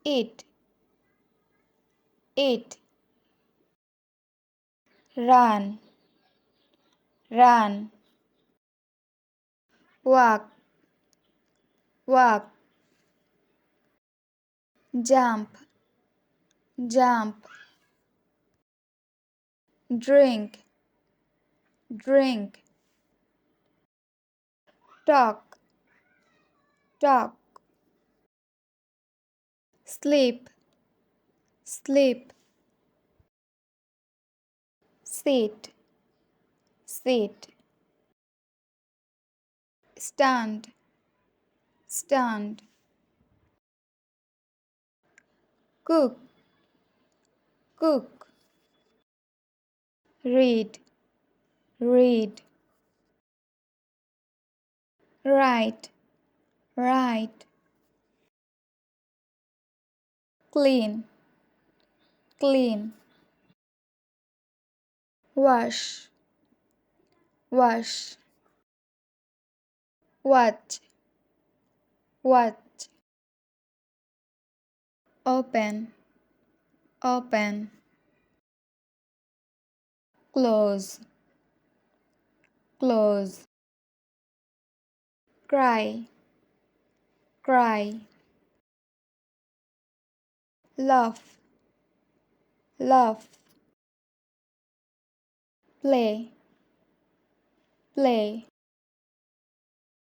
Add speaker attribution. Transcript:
Speaker 1: eat, eat. Run, run. Walk, walk. Jump, jump. Drink, drink. Talk, talk. Sleep, sleep. Sit, sit. Stand, stand. Cook, cook. Read, read. Write, write. Clean, clean. Wash, wash. Watch, watch. Open, open. Close, close. Cry, cry. Laugh, laugh. Play, play.